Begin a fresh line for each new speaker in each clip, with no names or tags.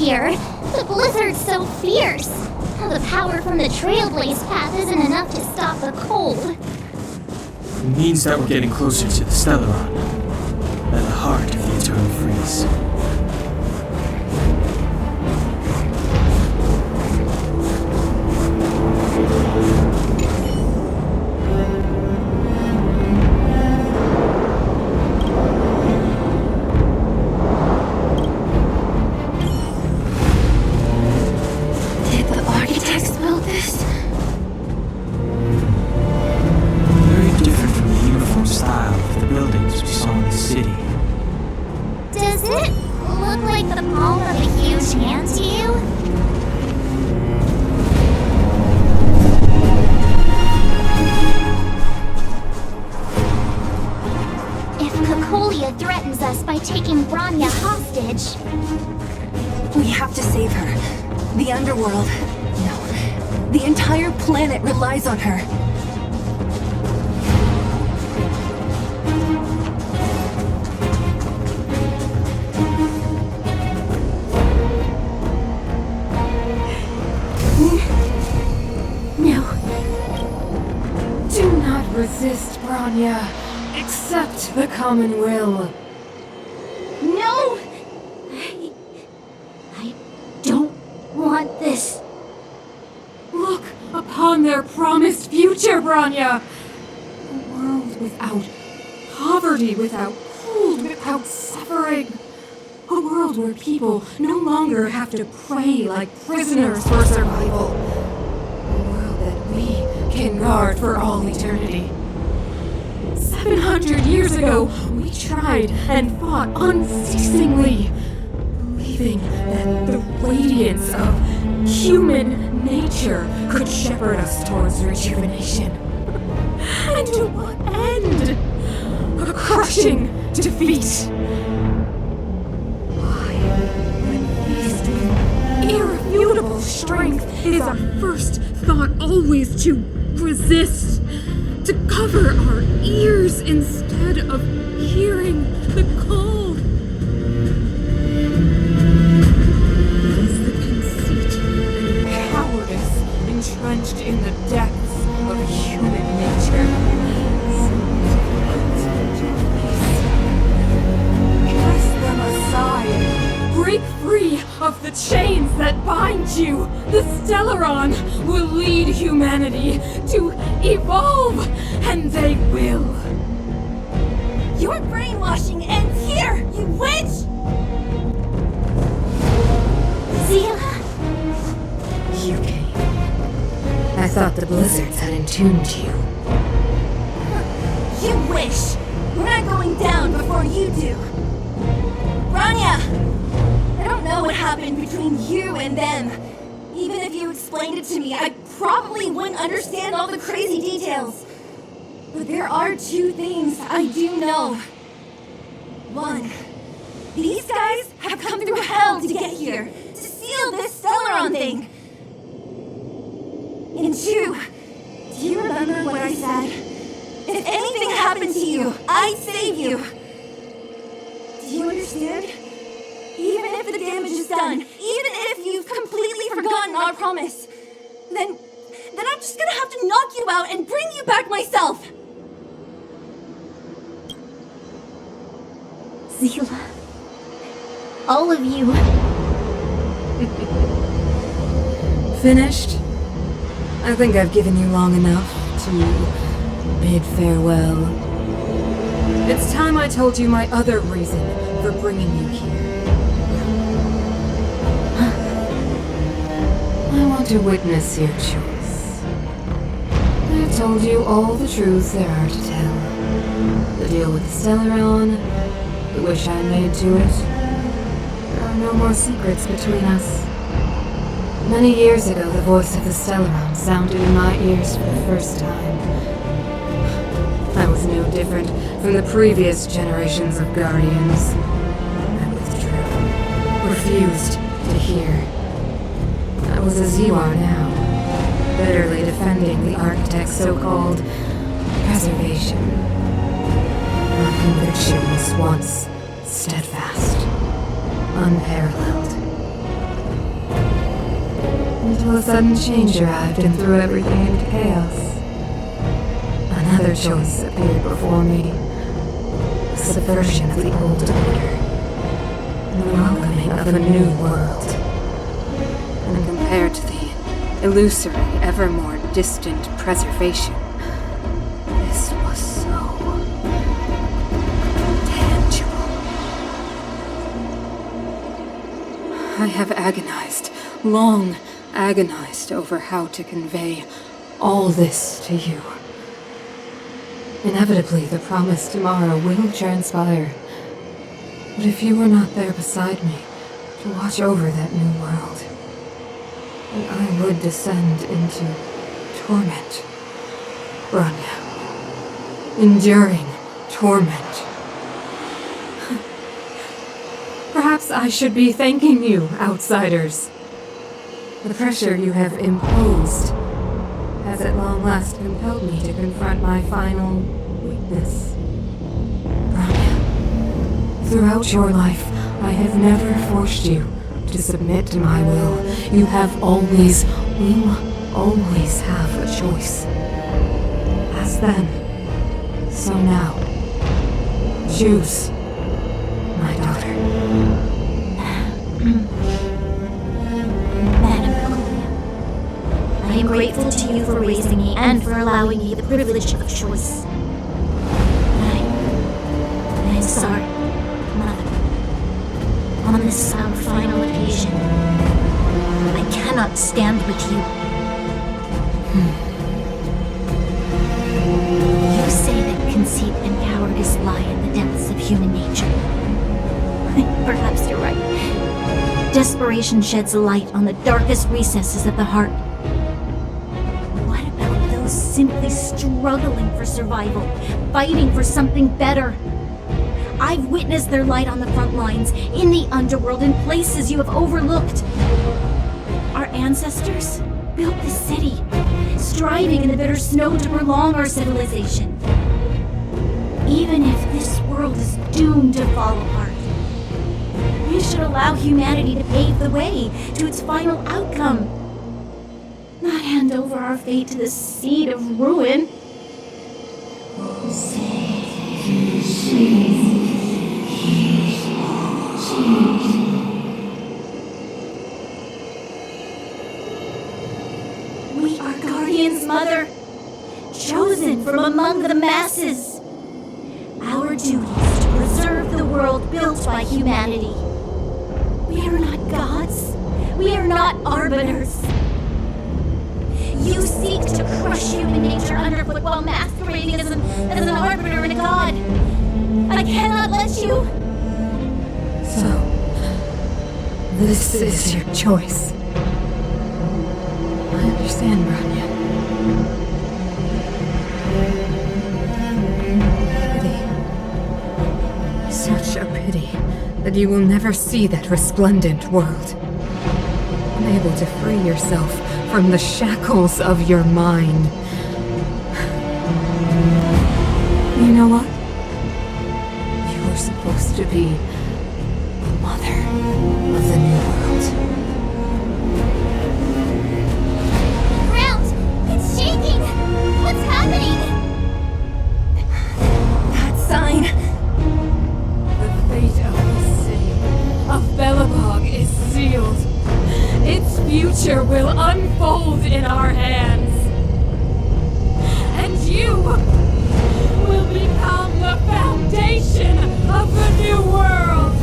here. The blizzard's so fierce. The power from the Trailblaze path isn't enough to stop the cold.
It means that we're getting closer to the Stellaron, at the heart of the Eternal Freeze.
Cocolia threatens us by taking Bronya hostage.
We have to save her. The underworld, no, the entire planet relies on her.
No.
Do not resist, Bronya. Accept the common will.
No! I don't want this.
Look upon their promised future, Bronya! A world without poverty, without cold, without suffering. A world where people no longer have to pray like prisoners for survival. A world that we can guard for all eternity. 700 years ago, we tried and fought unceasingly, believing that the radiance of human nature could shepherd us towards rejuvenation. And to what end? A crushing defeat. Why, when faced with irrefutable strength, is our first thought always to resist? To cover our ears instead of hearing the call. It is the conceit and cowardice entrenched in the depths of human nature. Cast them aside. Break free of the chains that bind you. The Stellaron will lead humanity to evolve, and they will.
Your brainwashing ends here, you witch!
Zila?
You came. I thought the blizzards had entombed you.
You wish! We're not going down before you do. Bronya! I don't know what happened between you and them. Even if you explained it to me, I probably wouldn't understand all the crazy details. But there are two things I do know. One, these guys have come through hell to get here, to seal this Stellaron thing. And two, do you remember what I said? If anything happened to you, I'd save you. Do you understand? Even if the damage is done, even if you've completely forgotten our promise, then I'm just gonna have to knock you out and bring you back myself!
Zila. All of you.
Finished? I think I've given you long enough to bid farewell. It's time I told you my other reason for bringing you here. I want to witness your choice. I've told you all the truths there are to tell. The deal with the Stellaron, the wish I made to it. There are no more secrets between us. Many years ago, the voice of the Stellaron sounded in my ears for the first time. I was no different from the previous generations of Guardians. I withdrew, refused to hear. I was as you are now, bitterly defending the Architect's so-called preservation. My conviction was once steadfast, unparalleled. until a sudden change arrived and threw everything into chaos. Another choice appeared before me. The subversion of the old order. And the welcoming of a new world. And compared to the illusory, ever more distant preservation, this was so tangible. I have agonized, long agonized over how to convey all this to you. Inevitably, the promised tomorrow will transpire. But if you were not there beside me to watch over that new world, then I would descend into torment, Rania. Enduring torment. Perhaps I should be thanking you, outsiders. The pressure you have imposed has at long last compelled me to confront my final weakness. Rania, throughout your life, I have never forced you to submit to my will. You have always, will always have a choice. As then, so now. Choose, my daughter.
Madam Cocolia, I am grateful to you for raising me and for allowing me the privilege of choice. I am sorry, Mother. On this our final occasion, I cannot stand with you. You say that conceit and cowardice lie in the depths of human nature. Perhaps you're right. Desperation sheds a light on the darkest recesses of the heart. What about those simply struggling for survival, fighting for something better? I've witnessed their light on the front lines, in the underworld, in places you have overlooked. Our ancestors built this city, striving in the bitter snow to prolong our civilization. Even if this world is doomed to fall apart, we should allow humanity to pave the way to its final outcome. Not hand over our fate to the seed of ruin. We are guardians, Mother, chosen from among the masses. Our duty is to preserve the world built by humanity. We are not gods. We are not arbiters. You seek to crush human nature underfoot while masquerading as an arbiter and a god. I cannot let you.
So, this is your choice. I understand, Rania. Pity. Such a pity that you will never see that resplendent world. Unable to free yourself from the shackles of your mind. You know what? You were supposed to be the mother of the new world.
The ground! It's shaking! What's happening?
That sign.
The fate of this city, of Belobog, is sealed. Its future will unfold in our hands. And you will become the foundation of the new world.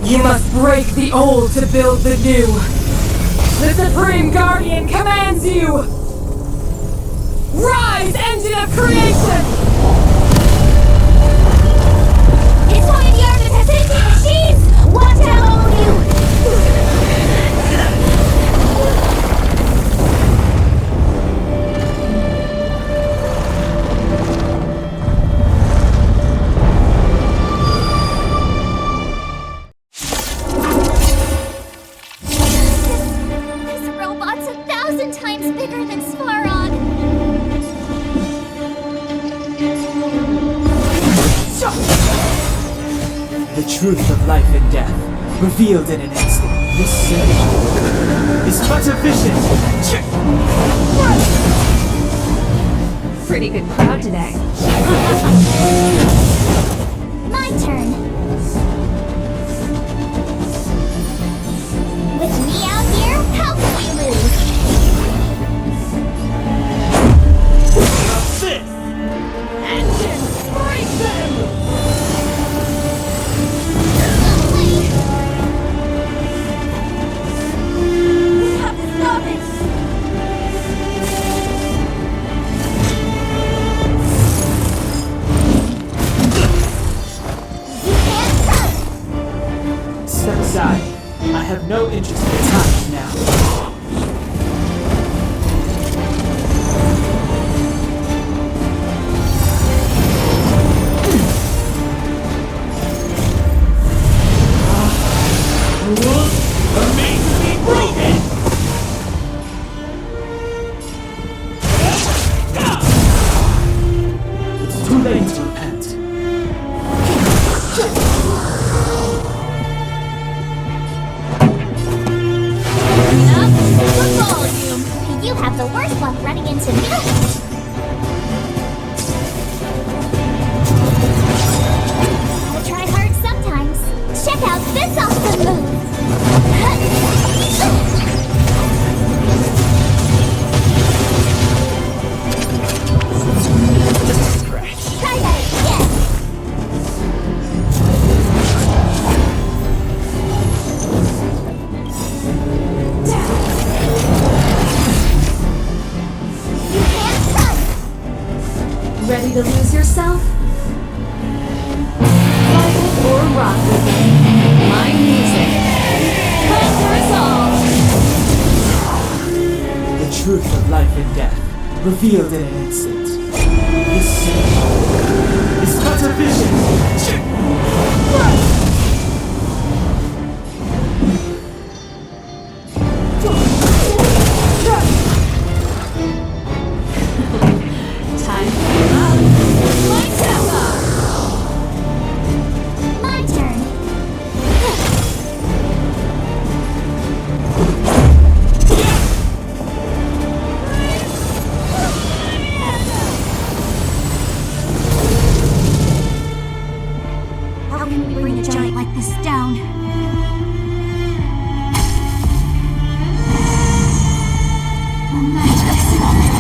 You must break the old to build the new. The Supreme Guardian commands you. Rise, engine of creation!
It's one of the architect's empty machines! Watch out, all of you! This robot's 1,000 times bigger than Svarog.
The truth of life and death, revealed in an instant. This city
is but a vision.
Pretty good crowd today.
My turn. With me out here, how can we lose?
This!
Engines, break them!
Lovely.
We have to stop it!
You can't touch.
Step aside. I have no interest in attacking now. Amazingly broken! It's too late to repent.
Enough. The volume. You have the worst luck running into me. Gotta try hard sometimes. Check out this awesome move. Try that again. You can't touch.
Ready to lose yourself? Fight or rock with me. My music. Conquer us all!
The truth of life and death, revealed in an instant. This symbol is but a vision.
Time up! My tempo!
My turn. How can we bring a giant like this down? Momentous moment.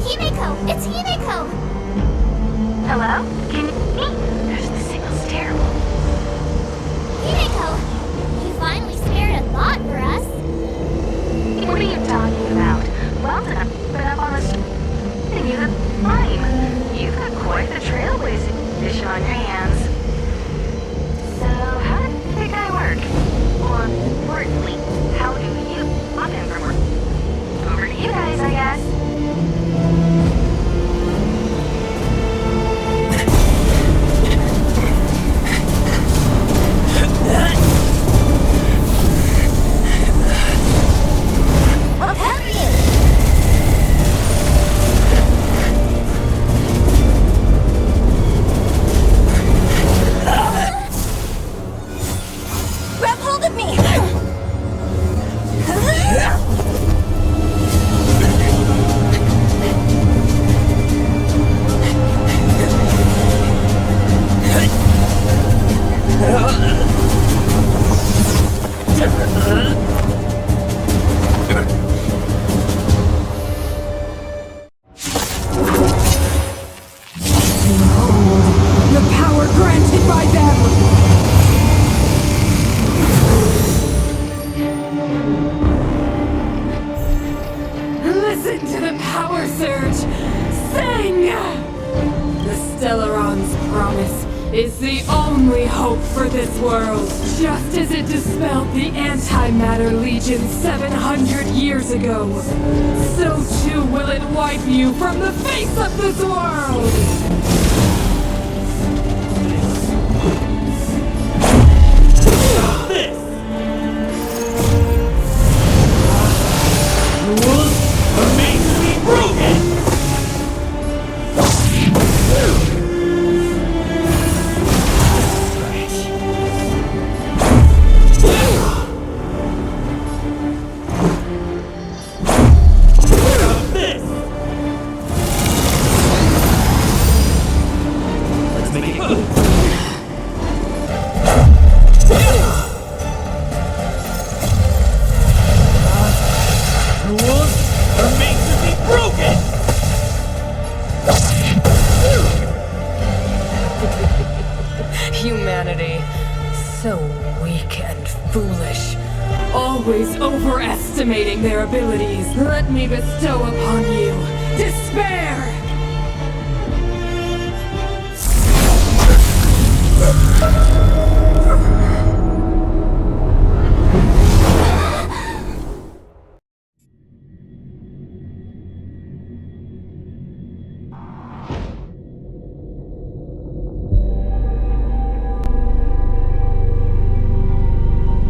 Himeko! It's Himeko!
Hello? Can you hear me? The signal's terrible.
Himeko! You finally spared a thought for us.
What are you talking about? Well done. Been up on this and you have time. You've got quite the trailblazing mission on your hands. So, how did the guy work? Or, importantly, how do you stop him from work? Over to you guys, I guess.
What have you?
Grab hold of me! The power granted by them! Listen to the power surge! Sing! The Stellaron's promise
is the only hope for this world. Just as it dispelled the Antimatter Legion 700 years ago, so too will it wipe you from the face of this world!
This! Rules are made to be broken!
Humanity, so weak and foolish, always overestimating their abilities. Let me bestow upon you despair!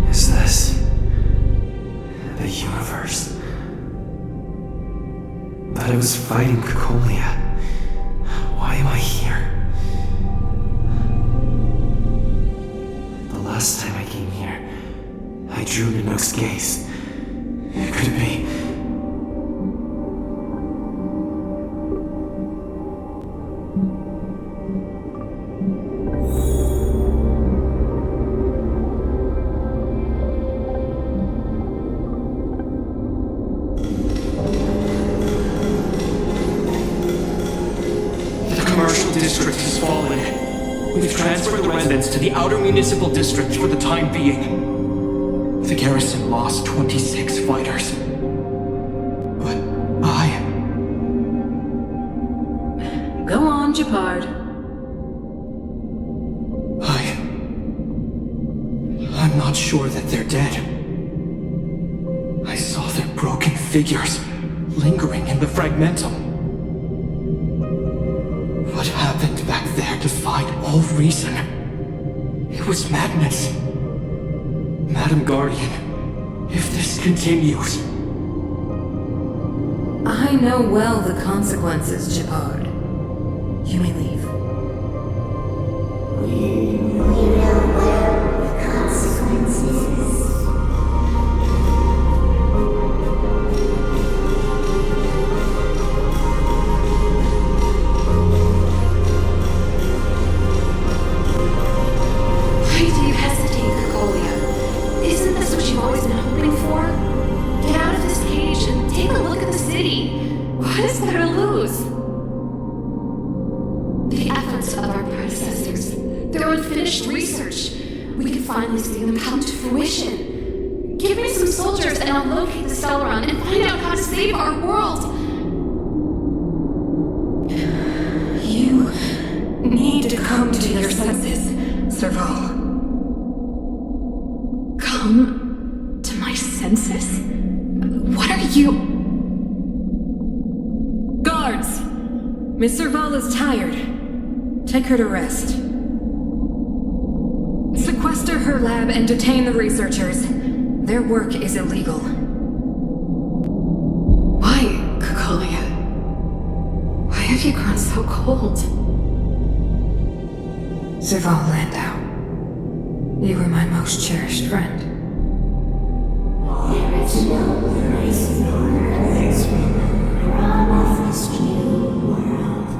Is this the universe? But I was fighting Cocolia. Why am I here? The last time I came here, I drew Nanook's gaze. Could it be?
District has fallen. We've transferred the residents to the outer municipal district for the time being. The garrison lost 26 fighters. But
Go on, Japard.
I'm not sure that they're dead. I saw their broken figures lingering in the fragmentum. What happened back there defied all reason. It was madness. Madam Guardian, if this continues...
I know well the consequences, Japard. You may leave.
We will bear the consequences.
Why do you hesitate, Cocolia? Isn't this what you've always been hoping for? Get out of this cage and take a look at the city. What is there to lose? The efforts of our predecessors, their unfinished research. We can finally see them come to fruition. Give me some soldiers and I'll locate the Stellaron and find out how to save our world.
You need to come to your senses, Serval.
Come to my senses? What are you...
Guards! Miss Serval is tired. Take her to rest. Sequester her lab and detain the researchers. Their work is illegal.
Why, Cocolia? Why have you grown so cold?
Serval Landau. You were my most cherished friend.
There is no place for this promise this new world.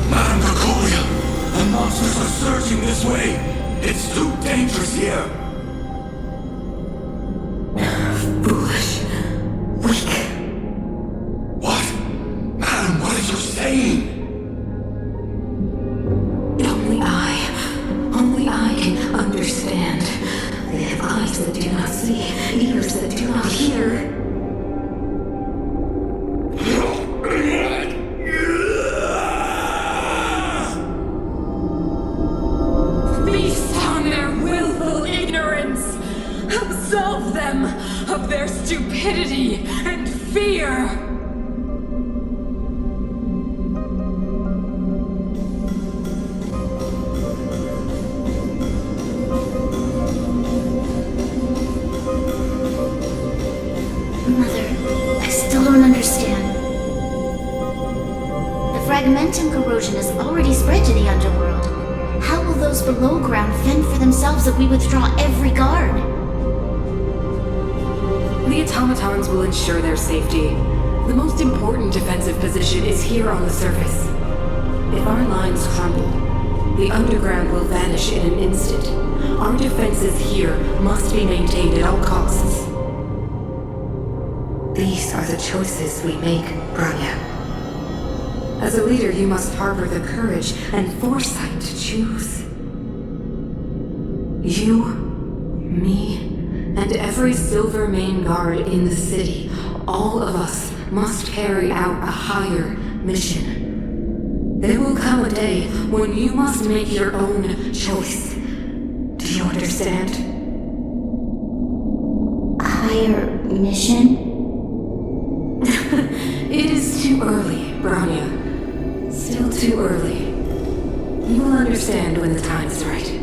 Madam Cocolia! The monsters are surging this way! It's too dangerous here!
Foolish. Weak.
What? Madam, what are you saying?
Only I can understand.
Eyes that do not see, ears that do not hear.
Feast on their willful ignorance! Absolve them of their stupidity and fear!
Mother, I still don't understand. The fragmentum corrosion has already spread to the underworld. How will those below ground fend for themselves if we withdraw every guard?
The automatons will ensure their safety. The most important defensive position is here on the surface. If our lines crumble, the underground will vanish in an instant. Our defenses here must be maintained at all costs. These are the choices we make, Branya. As a leader, you must harbor the courage and foresight to choose. You, me, and every Silver Main guard in the city, all of us must carry out a higher mission. There will come a day when you must make your own choice. Do you understand?
Higher mission?
It is too early, Branya. Still too early. You will understand when the time is right.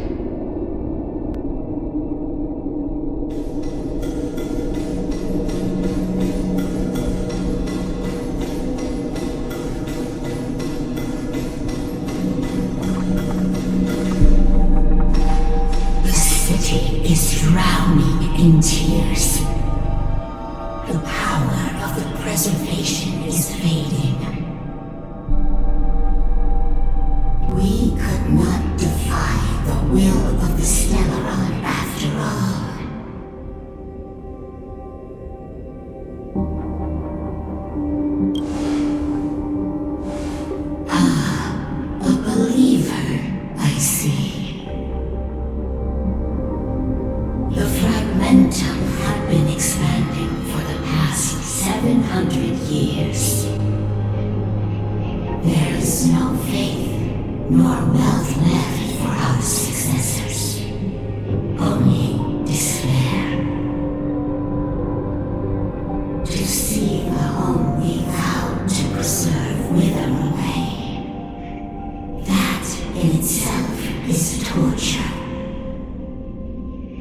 The city is drowning in tears. The power of the preservation is fading. We could not defy the will of the Stellaron after all. Ah, a believer, I see. The fragmentum had been expanding for the past 700 years. There is no faith nor wealth left for our successors. Only despair. To see the home we vowed to preserve wither away. That in itself is torture.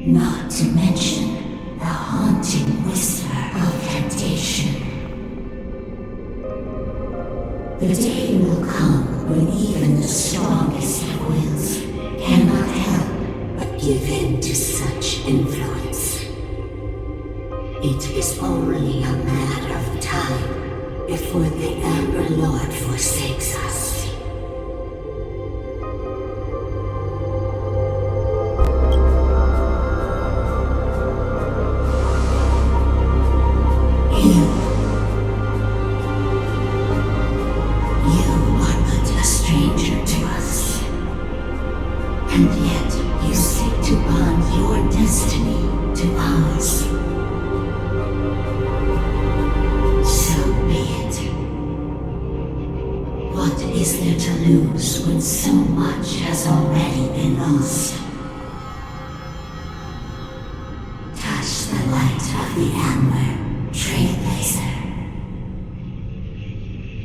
Not to mention the haunting whisper of temptation. The day will come when even the strongest of wills cannot help but give in to such influence. It is only a matter of time before the Amber Lord forsakes us. You are but a stranger to us. And yet you seek to bond your destiny to ours. So be it. What is there to lose when so much has already been lost? Touch the light of the amber, trailblazer.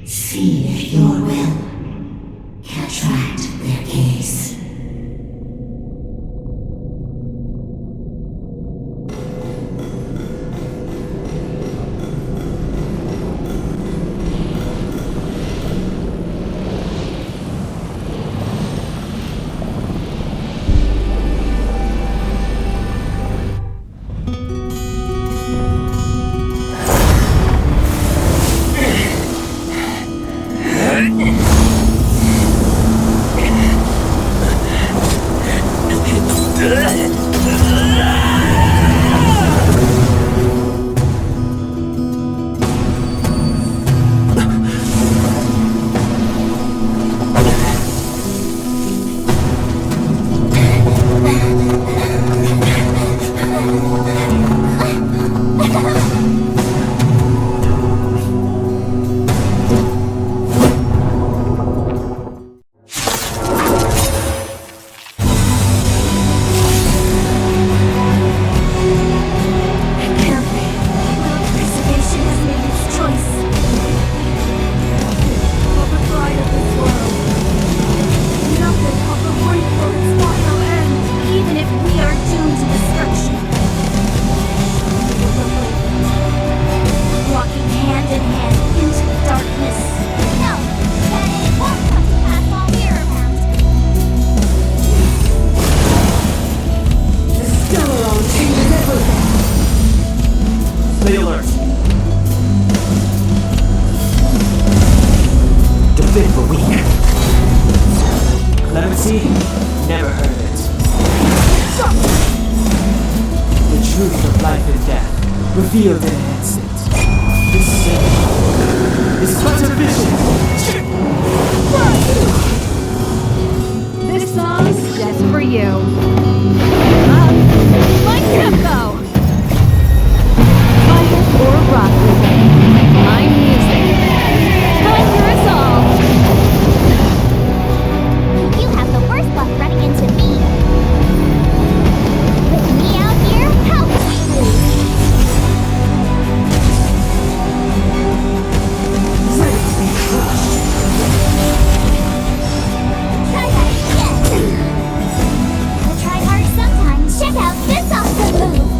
See if your will can attract their gaze.
See? Never heard of it. The truth of life and death, revealed in an instant. This same power is but a vision.
This song's just for you. My tempo! Fire or rock rhythm. My music. Conquer us all!
You have the worst luck running into me. With me out here, how could we lose? Try that again. We'll try hard sometimes. Check out this awesome move.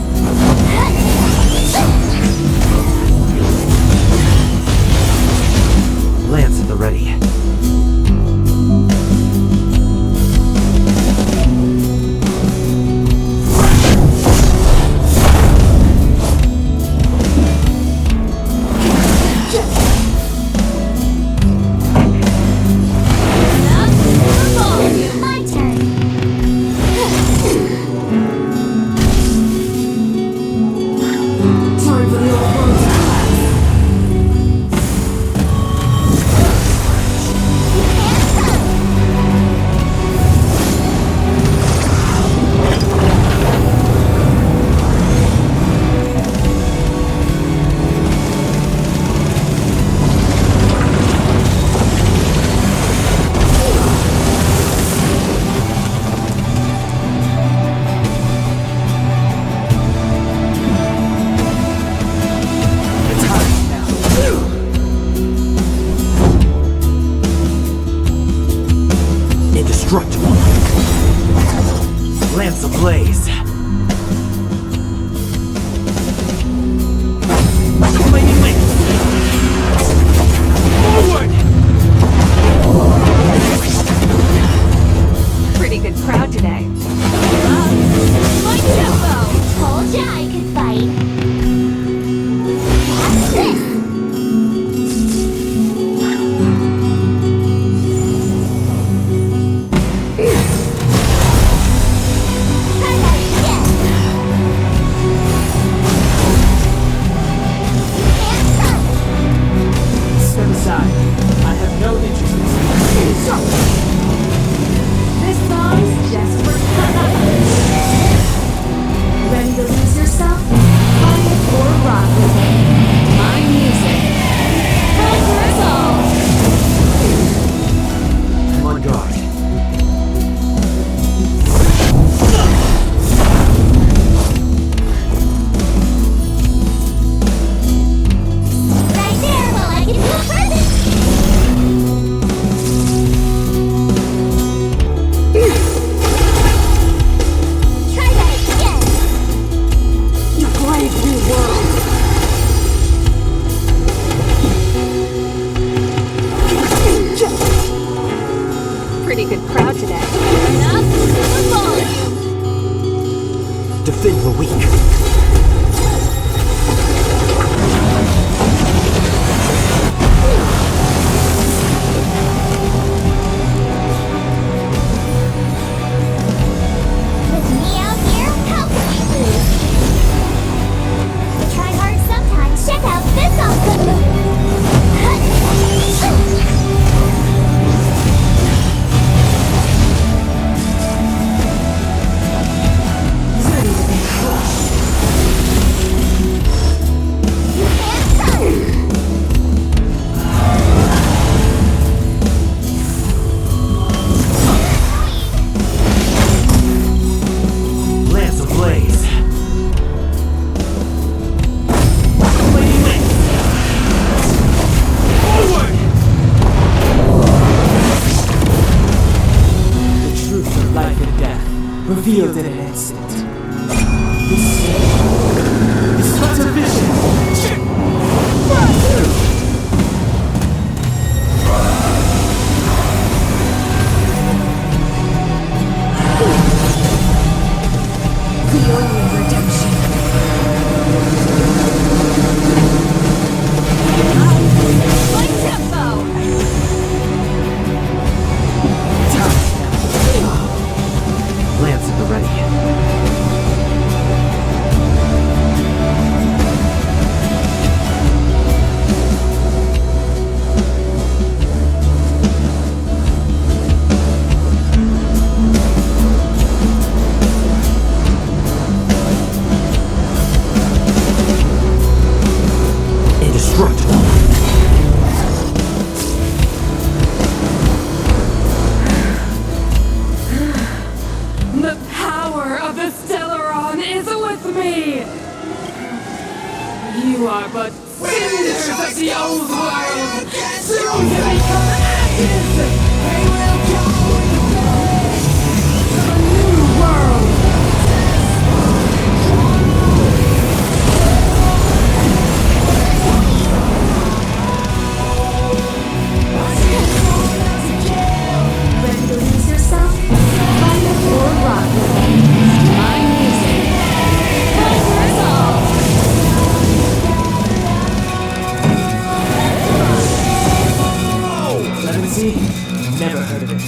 Lance at the ready.
My turn.
Time for the old world to collapse.
It's hot now.
Indestructible. Lance ablaze. Flaming wings. Forward!
Pretty good crowd today. My tempo!
Told ya I could fight. Watch this. Try that again. Hands up.
Step aside. I have no interest in
This song's just for
Ready to lose yourself?
fire or rock rhythm. My music. Conquer us all!
I'm on guard.
Right there while I give you a present. Try that again.
You brave new world.
Pretty good crowd today. Enough football!
Defend the weak.
With me out here, how could we lose? We try hard sometimes. Check out this awesome move.
Ready to be crushed.
revealed in an instant. This is but a vision.
The only redemption.
My tempo!
who are but cinders of the old world, soon to become ashes. They will go in the blaze of a new world.
Ready to lose yourself? Find a poor rock with my music. Conquers all!
Relive-VI? Never heard of it.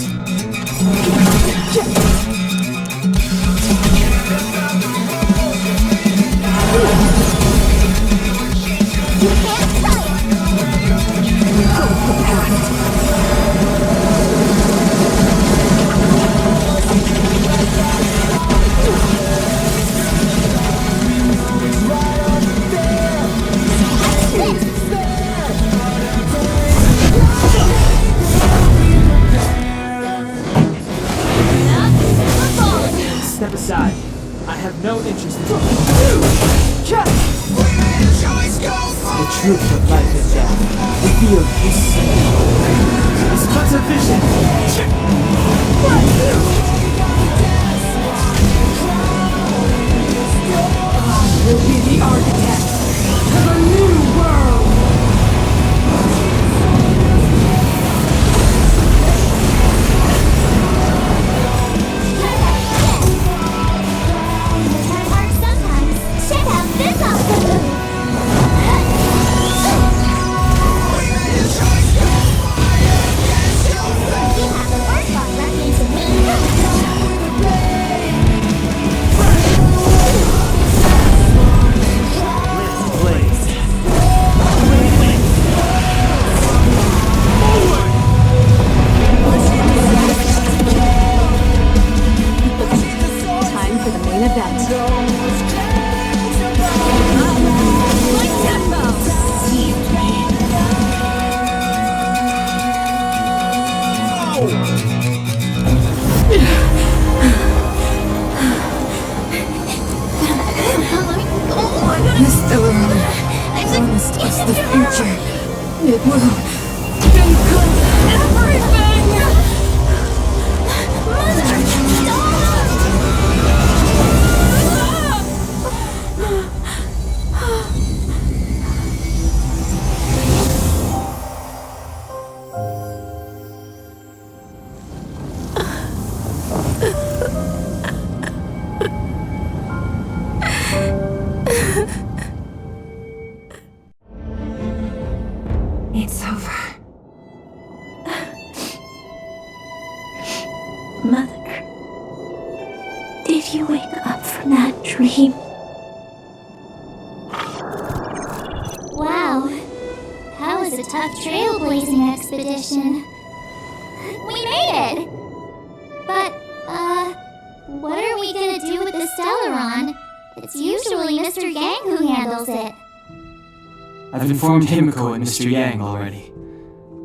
You can't fight!
Step aside. I have no interest in the truth of life and death. Revealed this is but a vision. You'll be the architect of a new world.
Try hard sometimes. Check out this awesome move! You have the worst one running into me!
Time for the main event.
Honest is the future. It will become everything!
It's over. Mother, did you wake up from that dream?
Wow. That was a tough trailblazing expedition. We made it! But, what are we gonna do with the Stellaron? It's usually Mr. Yang who handles it.
I've informed Himiko and Mr. Yang already.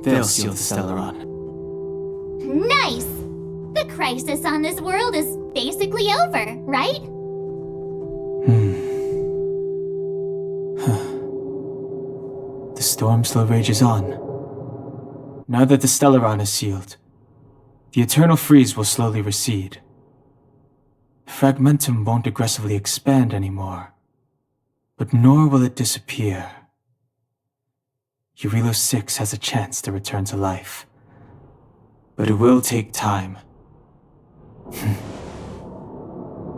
They'll seal the Stellaron.
Nice! The crisis on this world is basically over, right?
The storm still rages on. Now that the Stellaron is sealed, the eternal freeze will slowly recede. Fragmentum won't aggressively expand anymore, but nor will it disappear. Jarilo-VI has a chance to return to life, but it will take time.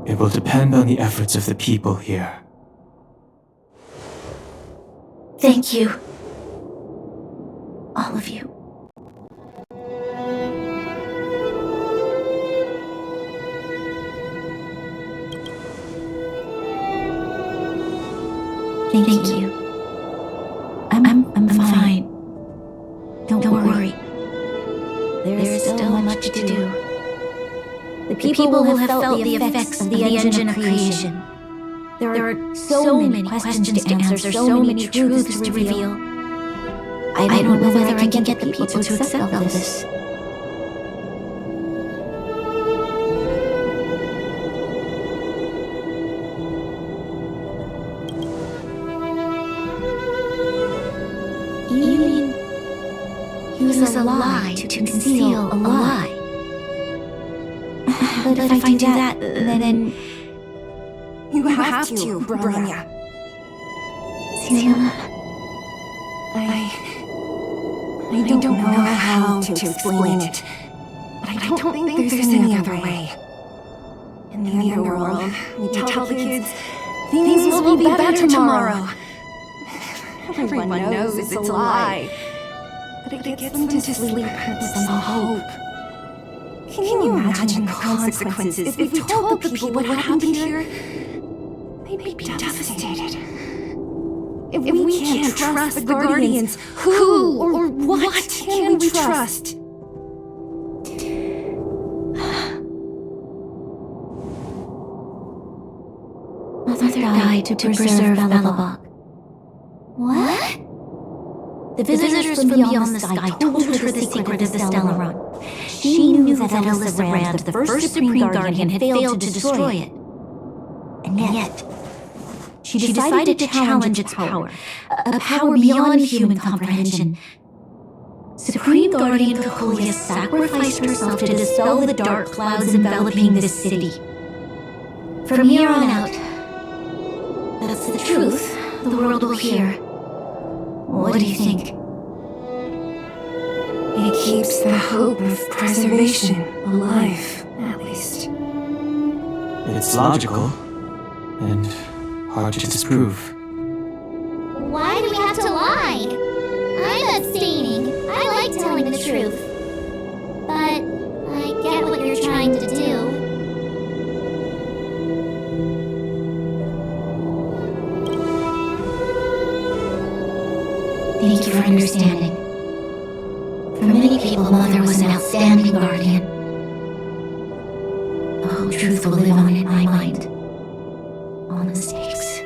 It will depend on the efforts of the people here.
Thank you. All of you. Thank you. I'm fine. Don't worry. There is still much to do. The people will have felt the effects of the engine of creation. There are so many questions to answer, so many truths to reveal. I don't know whether I can get the people to accept all this. a lie to conceal a lie. But if I do that, then...
You have to, Bronya.
Selah,
I don't know how to explain it, but I don't think there's any other way. In the underworld, we tell the kids things will be better tomorrow. Everyone knows it's a lie, but it gets them to sleep with some hope. Can you imagine the consequences if we told the people what happened here? They'd be devastated. If we can't trust the Guardians, who or what can we trust?
Mother died to preserve Belobog.
What?
The visitors from beyond the sky told her the secret of the Stellaron. She knew that Elizabeth, the first Supreme Guardian, had failed to destroy it. And yet, she decided to challenge its power, a power beyond human comprehension. Supreme Guardian Cocolia sacrificed herself to dispel the dark clouds enveloping this city. From here on out, that's the truth the world will hear. What do you think?
It keeps the hope of preservation alive, at least.
It's logical, and hard to disprove.
Why do we have to lie? I'm abstaining. I like telling the truth. But I get what you're trying to do.
Thank you for understanding. For many people, Mother was an outstanding guardian. The whole truth will live on in my mind. All mistakes,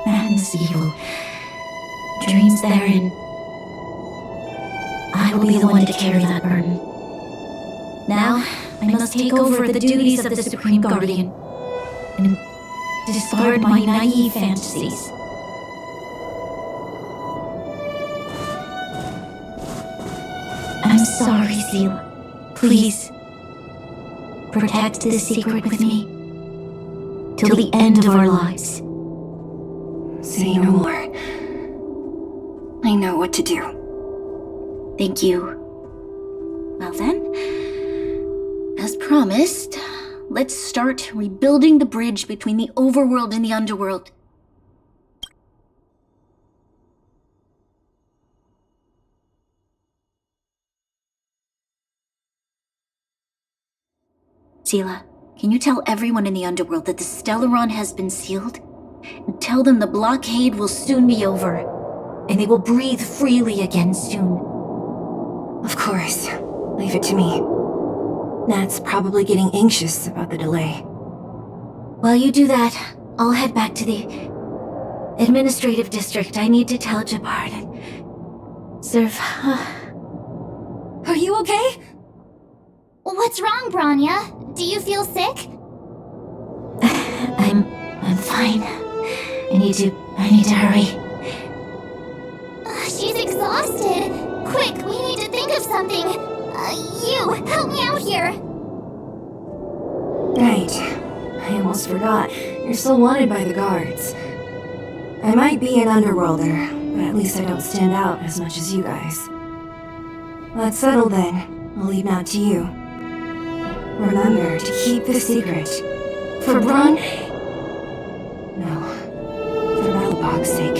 madness, evil, dreams therein. I will be the one to carry that burden. Now, I must take over the duties of the Supreme Guardian and discard my naive fantasies. I'm sorry, Selah. Please, protect this secret with me till the end of our lives.
Say no more. I know what to do.
Thank you. Well then, as promised, let's start rebuilding the bridge between the overworld and the underworld. Selah, can you tell everyone in the underworld that the Stellaron has been sealed? And tell them the blockade will soon be over, and they will breathe freely again soon.
Of course. Leave it to me. Nat's probably getting anxious about the delay.
While you do that, I'll head back to the administrative district. I need to tell Jabard and serve.
Are you okay?
What's wrong, Bronya? Do you feel sick?
I'm fine. I need to hurry.
She's exhausted. Quick, we need to think of something. You, help me out here.
Right. I almost forgot. You're still wanted by the guards. I might be an underworlder, but at least I don't stand out as much as you guys. That's settled then. I'll leave Nat to you. Remember to keep the secret. For Bron... No. For Belobog's sake.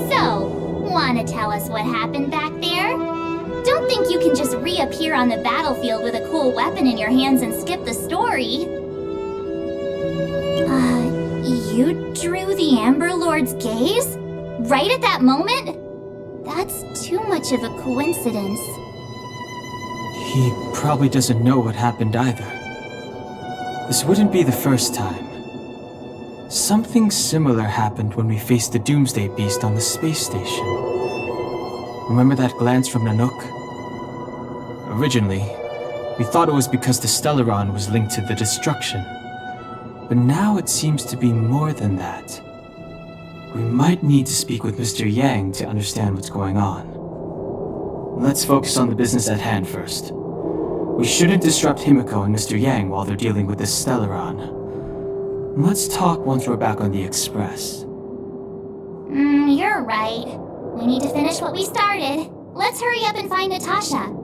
So, wanna tell us what happened back there? Don't think you can just reappear on the battlefield with a cool weapon in your hands and skip the story. You drew the Amber Lord's gaze? Right at that moment? That's too much of a coincidence.
He probably doesn't know what happened either. This wouldn't be the first time. Something similar happened when we faced the Doomsday Beast on the space station. Remember that glance from Nanook? Originally, we thought it was because the Stellaron was linked to the destruction. But now it seems to be more than that. We might need to speak with Mr. Yang to understand what's going on. Let's focus on the business at hand first. We shouldn't disrupt Himiko and Mr. Yang while they're dealing with this Stellaron. Let's talk once we're back on the Express.
You're right. We need to finish what we started. Let's hurry up and find Natasha.